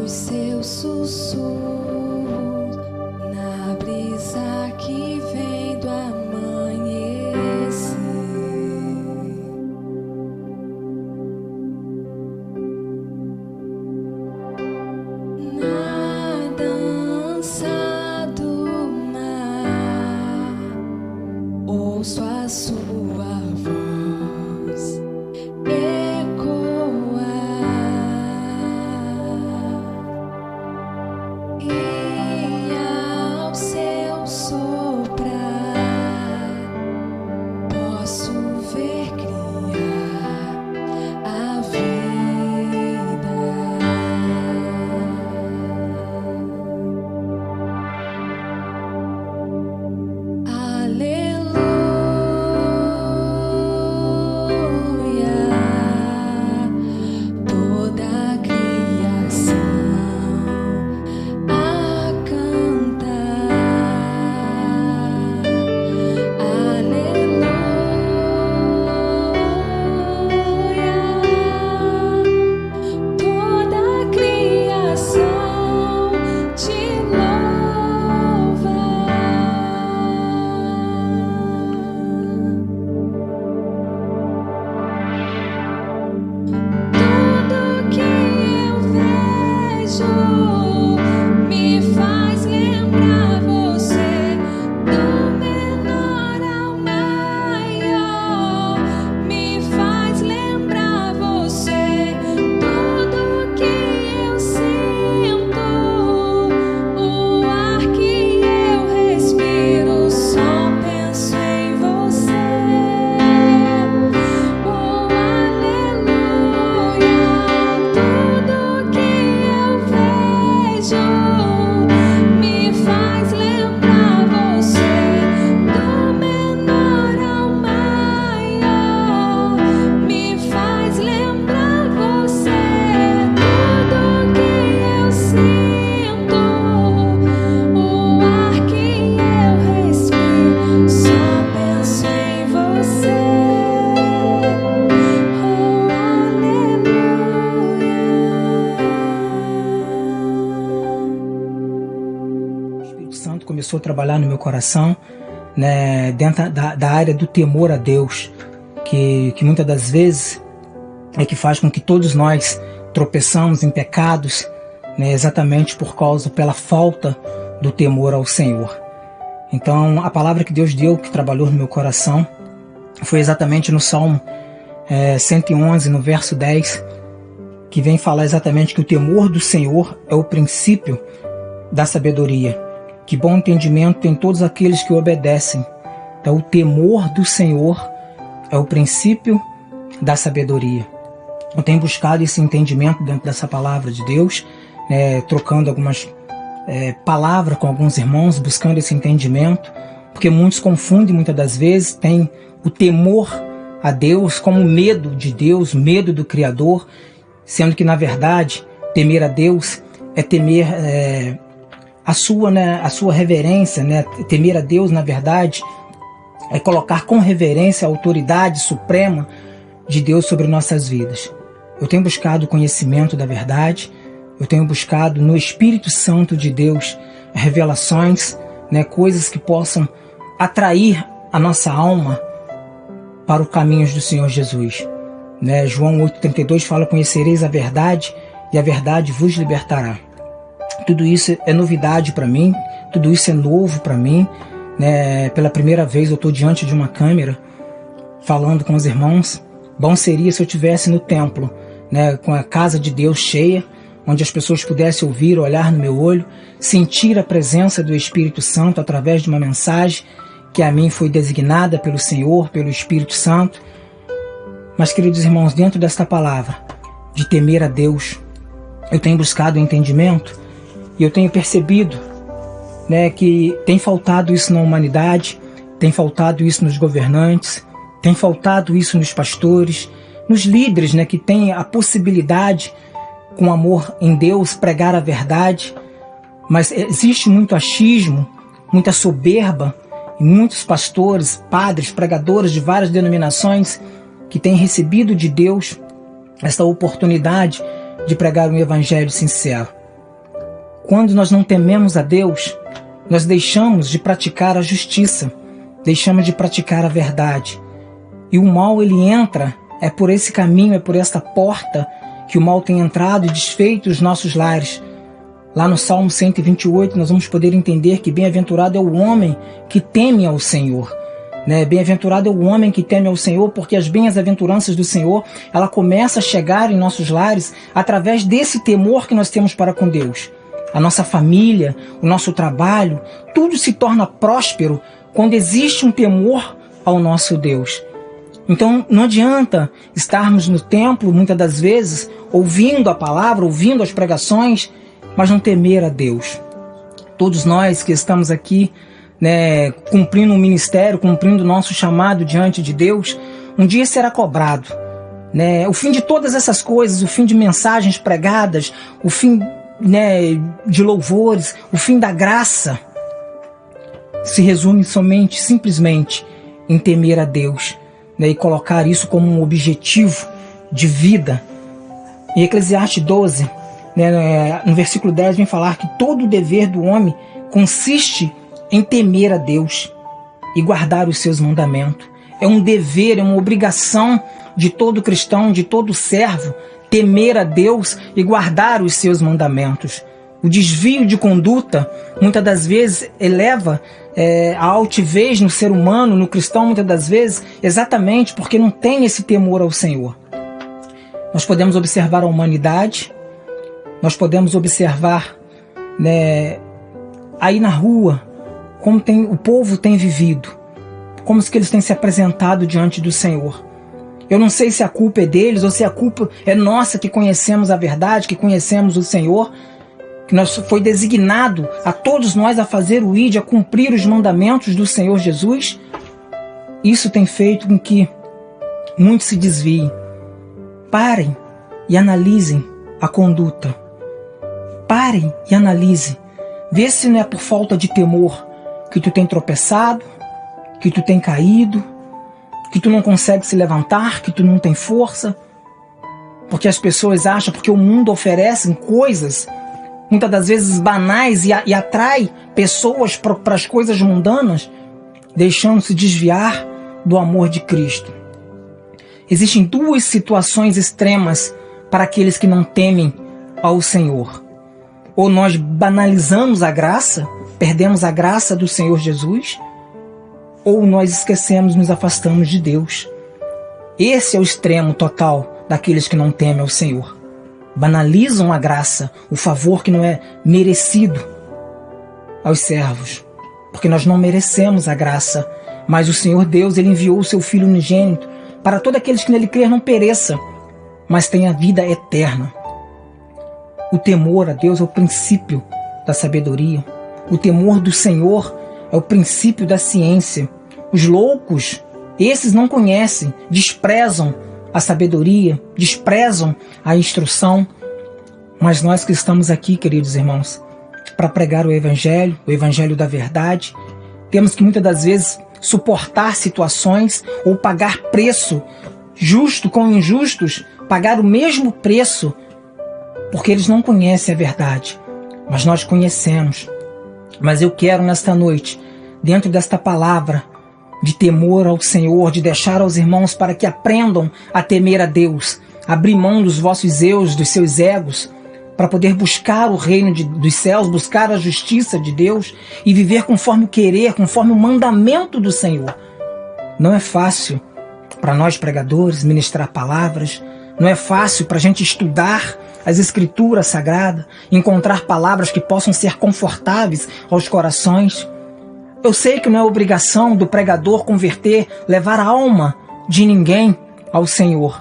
os seus sussurros na brisa que vem do amanhecer. Na dança do mar, ouço a sua voz ecoar, e ao seu soprar posso ver criar a vida. Aleluia, toda a criação a cantar. Aleluia, toda a criação te louva. Tudo que eu vejo me faz lembrar você, do menor ao maior, me faz lembrar você. Tudo que eu sinto, o ar que eu respiro, só penso em você. Oh, aleluia, tudo que eu vejo me faz lembrar você, do menor ao maior, me faz lembrar você. Tudo que eu sinto, o ar que eu respiro, só penso em você. Oh, aleluia. O Espírito Santo começou a trabalhar no meu coração, né, dentro da área do temor a Deus, que muitas das vezes é que faz com que todos nós tropeçamos em pecados, né, exatamente pela falta do temor ao Senhor. Então, a palavra que Deus deu, que trabalhou no meu coração, foi exatamente no Salmo 111, no verso 10, que vem falar exatamente que o temor do Senhor é o princípio da sabedoria. Que bom entendimento tem todos aqueles que o obedecem. Então, o temor do Senhor é o princípio da sabedoria. Eu tenho buscado esse entendimento dentro dessa palavra de Deus, né, trocando algumas palavras com alguns irmãos, buscando esse entendimento, porque muitos confundem muitas das vezes, têm o temor a Deus como medo de Deus, medo do Criador, sendo que, na verdade, temer a Deus é temer a sua reverência, né? Temer a Deus, na verdade, é colocar com reverência a autoridade suprema de Deus sobre nossas vidas. Eu tenho buscado o conhecimento da verdade, eu tenho buscado no Espírito Santo de Deus revelações, né? Coisas que possam atrair a nossa alma para os caminhos do Senhor Jesus. Né? João 8,32 fala: conhecereis a verdade e a verdade vos libertará. Tudo isso é novidade para mim, tudo isso é novo para mim. Né? Pela primeira vez eu estou diante de uma câmera falando com os irmãos. Bom seria se eu estivesse no templo, né? Com a casa de Deus cheia, onde as pessoas pudessem ouvir, olhar no meu olho, sentir a presença do Espírito Santo através de uma mensagem que a mim foi designada pelo Senhor, pelo Espírito Santo. Mas, queridos irmãos, dentro desta palavra de temer a Deus, eu tenho buscado entendimento e eu tenho percebido, né, que tem faltado isso na humanidade, tem faltado isso nos governantes, tem faltado isso nos pastores, nos líderes, né, que têm a possibilidade, com amor em Deus, pregar a verdade. Mas existe muito achismo, muita soberba, e muitos pastores, padres, pregadores de várias denominações que têm recebido de Deus esta oportunidade de pregar um evangelho sincero. Quando nós não tememos a Deus, nós deixamos de praticar a justiça, deixamos de praticar a verdade. E o mal, ele entra, é por esse caminho, é por esta porta que o mal tem entrado e desfeito os nossos lares. Lá no Salmo 128, nós vamos poder entender que bem-aventurado é o homem que teme ao Senhor. Bem-aventurado é o homem que teme ao Senhor, porque as bem-aventuranças do Senhor, ela começa a chegar em nossos lares através desse temor que nós temos para com Deus. A nossa família, o nosso trabalho, tudo se torna próspero quando existe um temor ao nosso Deus. Então não adianta estarmos no templo, muitas das vezes, ouvindo a palavra, ouvindo as pregações, mas não temer a Deus. Todos nós que estamos aqui, cumprindo um ministério, cumprindo o nosso chamado diante de Deus, um dia será cobrado. O fim de todas essas coisas, o fim de mensagens pregadas, o fim de louvores, o fim da graça, se resume somente, simplesmente, em temer a Deus, e colocar isso como um objetivo de vida. Em Eclesiastes 12, no versículo 10, vem falar que todo o dever do homem consiste em temer a Deus e guardar os seus mandamentos. É um dever, é uma obrigação de todo cristão, de todo servo, temer a Deus e guardar os seus mandamentos. O desvio de conduta, muitas das vezes, eleva a altivez no ser humano, no cristão, muitas das vezes, exatamente porque não tem esse temor ao Senhor. Nós podemos observar a humanidade, nós podemos observar aí na rua, como o povo tem vivido, como que eles têm se apresentado diante do Senhor. Eu não sei se a culpa é deles ou se a culpa é nossa, que conhecemos a verdade, que conhecemos o Senhor, que foi designado a todos nós a fazer o ide, a cumprir os mandamentos do Senhor Jesus. Isso tem feito com que muitos se desviem. Parem e analisem a conduta. Parem e analisem. Vê se não é por falta de temor que tu tem tropeçado, que tu tem caído, que tu não consegue se levantar, que tu não tem força. Porque as pessoas acham, porque o mundo oferece coisas, muitas das vezes banais, e atrai pessoas para as coisas mundanas, deixando-se desviar do amor de Cristo. Existem duas situações extremas para aqueles que não temem ao Senhor. Ou nós banalizamos a graça, perdemos a graça do Senhor Jesus, ou nós esquecemos, nos afastamos de Deus. Esse é o extremo total daqueles que não temem ao Senhor. Banalizam a graça, o favor que não é merecido aos servos, porque nós não merecemos a graça, mas o Senhor Deus, Ele enviou o seu Filho unigênito para todos aqueles que nele crer não pereça, mas tenha vida eterna. O temor a Deus é o princípio da sabedoria. O temor do Senhor é o princípio da ciência. Os loucos, esses não conhecem, desprezam a sabedoria, desprezam a instrução. Mas nós que estamos aqui, queridos irmãos, para pregar o Evangelho da verdade, temos que muitas das vezes suportar situações ou pagar preço, justo com injustos, pagar o mesmo preço, porque eles não conhecem a verdade, mas nós conhecemos. Mas eu quero nesta noite, dentro desta palavra de temor ao Senhor, de deixar aos irmãos para que aprendam a temer a Deus, abrir mão dos vossos eus, dos seus egos, para poder buscar o reino dos céus, buscar a justiça de Deus e viver conforme o querer, conforme o mandamento do Senhor. Não é fácil para nós pregadores ministrar palavras, não é fácil para a gente estudar as Escrituras Sagradas, encontrar palavras que possam ser confortáveis aos corações. Eu sei que não é obrigação do pregador converter, levar a alma de ninguém ao Senhor.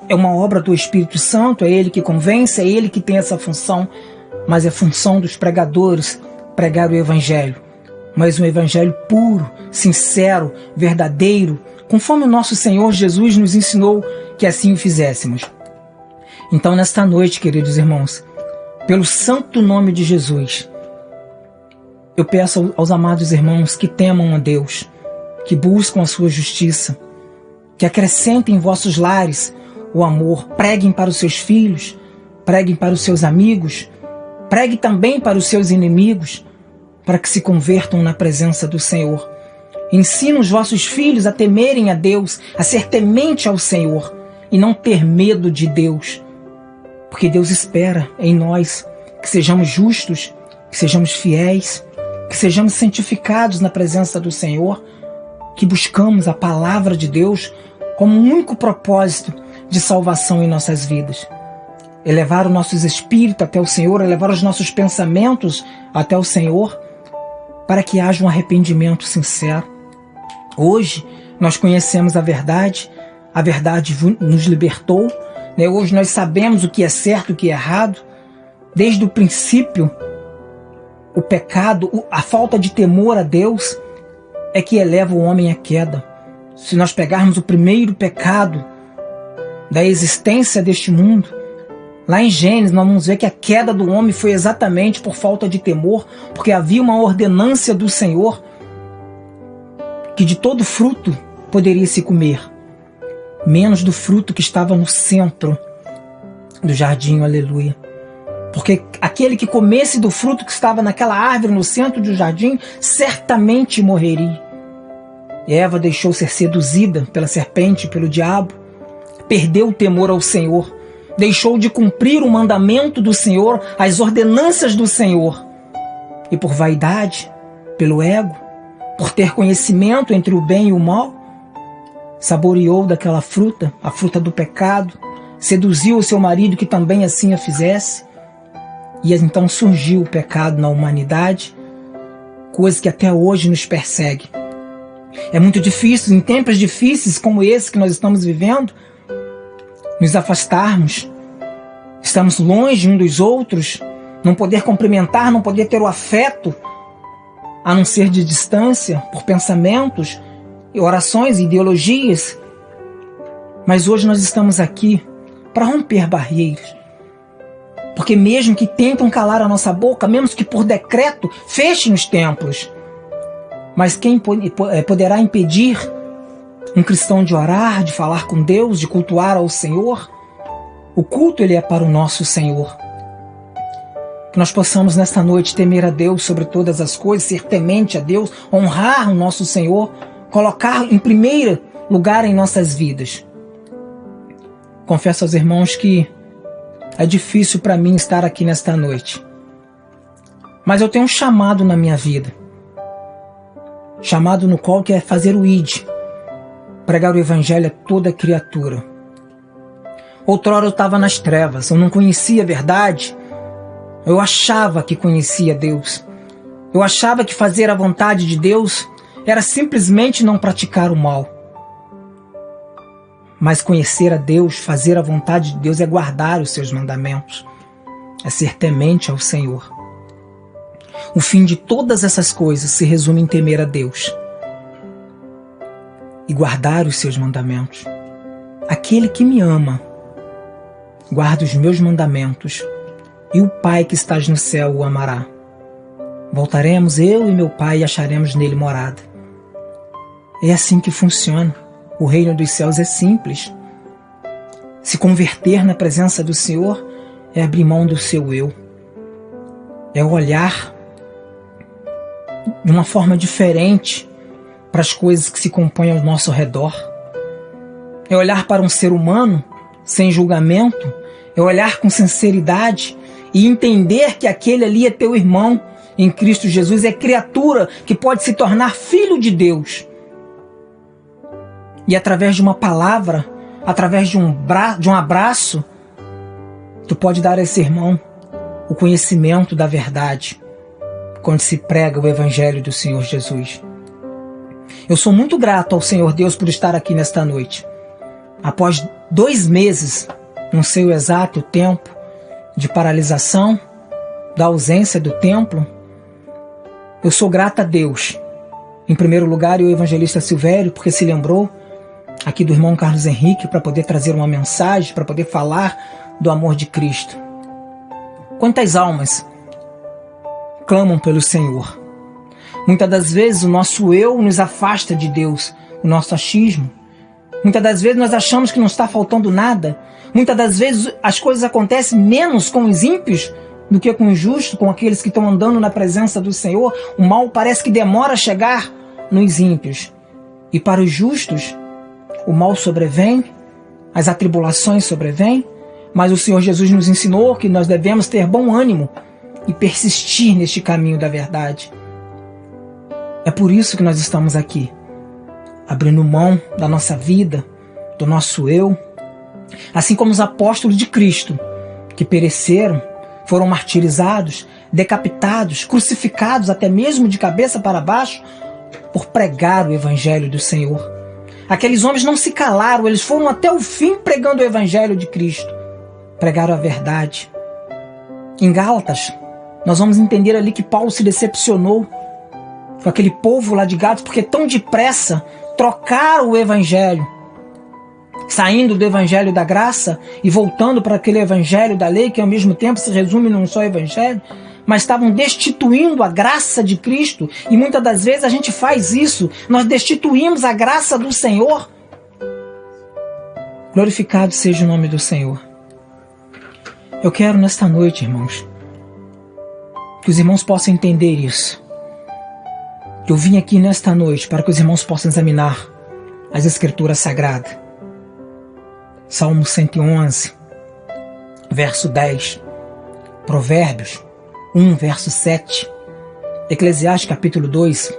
É uma obra do Espírito Santo, é Ele que convence, é Ele que tem essa função, mas é função dos pregadores pregar o Evangelho. Mas um Evangelho puro, sincero, verdadeiro, conforme o nosso Senhor Jesus nos ensinou que assim o fizéssemos. Então, nesta noite, queridos irmãos, pelo santo nome de Jesus, eu peço aos amados irmãos que temam a Deus, que buscam a sua justiça, que acrescentem em vossos lares o amor, preguem para os seus filhos, preguem para os seus amigos, Pregue também para os seus inimigos, para que se convertam na presença do Senhor. Ensina os vossos filhos a temerem a Deus, a ser temente ao Senhor e não ter medo de Deus. Porque Deus espera em nós que sejamos justos, que sejamos fiéis, que sejamos santificados na presença do Senhor, que buscamos a palavra de Deus como único propósito de salvação em nossas vidas. Elevar os nossos espíritos até o Senhor, elevar os nossos pensamentos até o Senhor, para que haja um arrependimento sincero. Hoje nós conhecemos a verdade nos libertou, né? Hoje nós sabemos o que é certo e o que é errado. Desde o princípio, o pecado, a falta de temor a Deus é que eleva o homem à queda. Se nós pegarmos o primeiro pecado da existência deste mundo, lá em Gênesis nós vamos ver que a queda do homem foi exatamente por falta de temor, porque havia uma ordenância do Senhor que de todo fruto poderia se comer, menos do fruto que estava no centro do jardim, aleluia. Porque aquele que comesse do fruto que estava naquela árvore no centro do jardim, certamente morreria. Eva deixou ser seduzida pela serpente, pelo diabo, perdeu o temor ao Senhor, deixou de cumprir o mandamento do Senhor, as ordenanças do Senhor, e por vaidade, pelo ego, por ter conhecimento entre o bem e o mal, saboreou daquela fruta, a fruta do pecado, seduziu o seu marido que também assim a fizesse, e então surgiu o pecado na humanidade, coisa que até hoje nos persegue. É muito difícil, em tempos difíceis como esse que nós estamos vivendo, nos afastarmos, estamos longe uns dos outros, não poder cumprimentar, não poder ter o afeto, a não ser de distância, por pensamentos, orações e ideologias. Mas hoje nós estamos aqui para romper barreiras. Porque mesmo que tentam calar a nossa boca, mesmo que por decreto fechem os templos, mas quem poderá impedir um cristão de orar, de falar com Deus, de cultuar ao Senhor? O culto ele é para o nosso Senhor. Que nós possamos nesta noite temer a Deus sobre todas as coisas, ser temente a Deus, honrar o nosso Senhor, colocar em primeiro lugar em nossas vidas. Confesso aos irmãos que é difícil para mim estar aqui nesta noite. Mas eu tenho um chamado na minha vida. Chamado no qual que é fazer o ID, pregar o evangelho a toda criatura. Outrora eu estava nas trevas, eu não conhecia a verdade. Eu achava que conhecia Deus. Eu achava que fazer a vontade de Deus era simplesmente não praticar o mal. Mas conhecer a Deus, fazer a vontade de Deus é guardar os seus mandamentos, é ser temente ao Senhor. O fim de todas essas coisas se resume em temer a Deus e guardar os seus mandamentos. Aquele que me ama, guarda os meus mandamentos, e o Pai que estás no céu o amará. Voltaremos eu e meu Pai e acharemos nele morada. É assim que funciona. O reino dos céus é simples. Se converter na presença do Senhor é abrir mão do seu eu. É olhar de uma forma diferente para as coisas que se compõem ao nosso redor. É olhar para um ser humano sem julgamento. É olhar com sinceridade e entender que aquele ali é teu irmão em Cristo Jesus, é criatura que pode se tornar filho de Deus. E através de uma palavra, através de um abraço, tu pode dar a esse irmão o conhecimento da verdade, quando se prega o Evangelho do Senhor Jesus. Eu sou muito grato ao Senhor Deus por estar aqui nesta noite. Após 2 meses, não sei o exato tempo, de paralisação, da ausência do templo, eu sou grato a Deus. Em primeiro lugar, e o evangelista Silvério, porque se lembrou aqui do irmão Carlos Henrique para poder trazer uma mensagem, para poder falar do amor de Cristo. Quantas almas clamam pelo Senhor? Muitas das vezes o nosso eu nos afasta de Deus, o nosso achismo. Muitas das vezes nós achamos que não está faltando nada. Muitas das vezes as coisas acontecem menos com os ímpios do que com o justo, com aqueles que estão andando na presença do Senhor. O mal parece que demora a chegar nos ímpios. E para os justos, o mal sobrevém, as atribulações sobrevêm, mas o Senhor Jesus nos ensinou que nós devemos ter bom ânimo e persistir neste caminho da verdade. É por isso que nós estamos aqui, abrindo mão da nossa vida, do nosso eu, assim como os apóstolos de Cristo, que pereceram, foram martirizados, decapitados, crucificados até mesmo de cabeça para baixo, por pregar o Evangelho do Senhor. Aqueles homens não se calaram, eles foram até o fim pregando o Evangelho de Cristo. Pregaram a verdade. Em Gálatas, nós vamos entender ali que Paulo se decepcionou com aquele povo lá de Gálatas, porque tão depressa trocaram o Evangelho, saindo do Evangelho da graça e voltando para aquele Evangelho da lei, que ao mesmo tempo se resume num só Evangelho, mas estavam destituindo a graça de Cristo. E muitas das vezes a gente faz isso, nós destituímos a graça do Senhor. Glorificado seja o nome do Senhor. Eu quero nesta noite, irmãos, que os irmãos possam entender isso. Eu vim aqui nesta noite para que os irmãos possam examinar as Escrituras Sagradas. Salmo 111, verso 10. Provérbios 1, verso 7. Eclesiastes capítulo 2,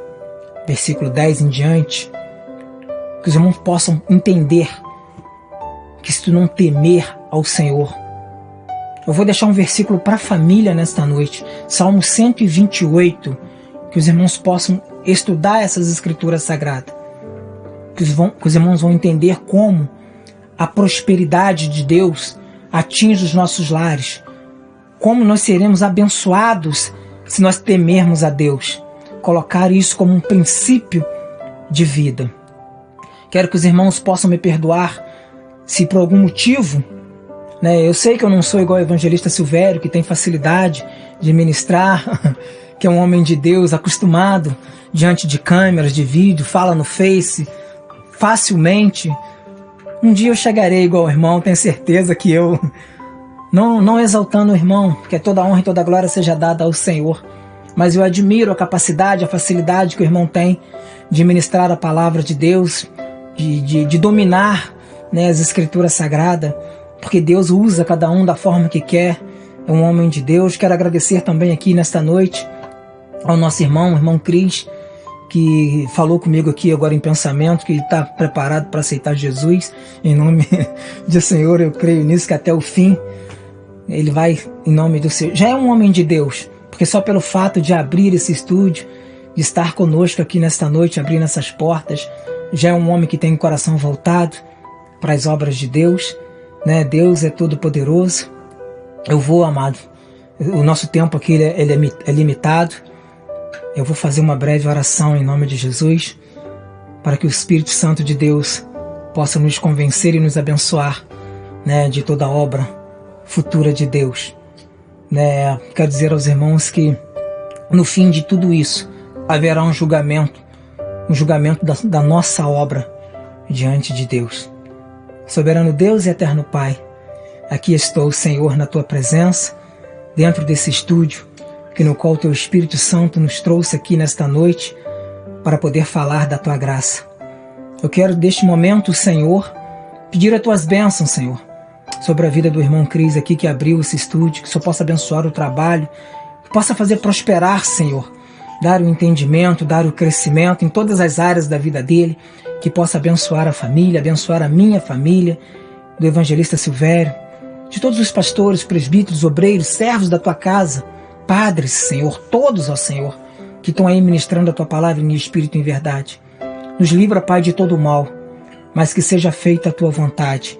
versículo 10 em diante. Que os irmãos possam entender que se tu não temer ao Senhor. Eu vou deixar um versículo para a família nesta noite. Salmo 128. Que os irmãos possam estudar essas Escrituras Sagradas. Que os irmãos vão entender como a prosperidade de Deus atinge os nossos lares. Como nós seremos abençoados se nós temermos a Deus. Colocar isso como um princípio de vida. Quero que os irmãos possam me perdoar se por algum motivo, eu sei que eu não sou igual ao evangelista Silvério, que tem facilidade de ministrar, que é um homem de Deus acostumado diante de câmeras, de vídeo, fala no Face facilmente. Um dia eu chegarei igual ao irmão, tenho certeza que eu, não exaltando o irmão, que toda honra e toda glória seja dada ao Senhor, mas eu admiro a capacidade, a facilidade que o irmão tem de ministrar a palavra de Deus, de dominar as Escrituras Sagradas, porque Deus usa cada um da forma que quer. É um homem de Deus. Quero agradecer também aqui nesta noite ao nosso irmão, o irmão Cris, que falou comigo aqui agora em pensamento, que ele está preparado para aceitar Jesus. Em nome do Senhor, eu creio nisso, que até o fim ele vai, em nome do Senhor. Já é um homem de Deus, porque só pelo fato de abrir esse estúdio, de estar conosco aqui nesta noite, abrindo essas portas, já é um homem que tem o coração voltado para as obras de Deus. Deus é todo poderoso. Eu vou, amado, o nosso tempo aqui ele é limitado. Eu vou fazer uma breve oração em nome de Jesus, para que o Espírito Santo de Deus possa nos convencer e nos abençoar, de toda a obra futura de Deus. Quero dizer aos irmãos que no fim de tudo isso haverá um julgamento da nossa obra diante de Deus. Soberano Deus e eterno Pai, aqui estou, Senhor, na Tua presença, dentro desse estúdio, no qual o Teu Espírito Santo nos trouxe aqui nesta noite para poder falar da Tua graça. Eu quero, deste momento, Senhor, pedir as Tuas bênçãos, Senhor, sobre a vida do irmão Cris aqui que abriu esse estúdio, que o Senhor possa abençoar o trabalho, que possa fazer prosperar, Senhor, dar o entendimento, dar o crescimento em todas as áreas da vida dele, que possa abençoar a família, abençoar a minha família, do evangelista Silvério, de todos os pastores, presbíteros, obreiros, servos da Tua casa, padres, Senhor, todos, ó Senhor, que estão aí ministrando a Tua palavra em espírito e em verdade. Nos livra, Pai, de todo o mal, mas que seja feita a Tua vontade.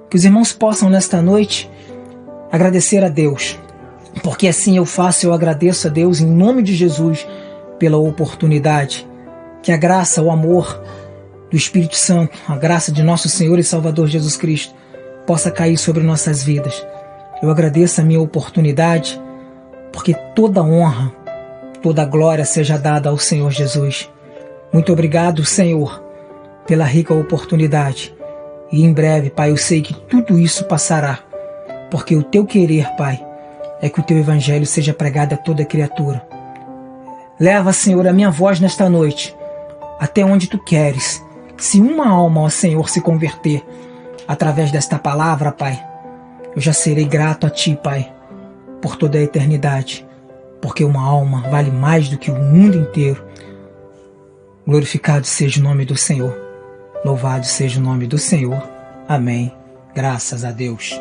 Que os irmãos possam, nesta noite, agradecer a Deus, porque assim eu faço, eu agradeço a Deus em nome de Jesus pela oportunidade. Que a graça, o amor do Espírito Santo, a graça de nosso Senhor e Salvador Jesus Cristo possa cair sobre nossas vidas. Eu agradeço a minha oportunidade, porque toda honra, toda glória seja dada ao Senhor Jesus. Muito obrigado, Senhor, pela rica oportunidade. E em breve, Pai, eu sei que tudo isso passará, porque o Teu querer, Pai, é que o teu evangelho seja pregado a toda criatura. Leva, Senhor, a minha voz nesta noite até onde tu queres. Se uma alma, ó Senhor, se converter através desta palavra, Pai, eu já serei grato a Ti, Pai, por toda a eternidade, porque uma alma vale mais do que o mundo inteiro. Glorificado seja o nome do Senhor. Louvado seja o nome do Senhor. Amém. Graças a Deus.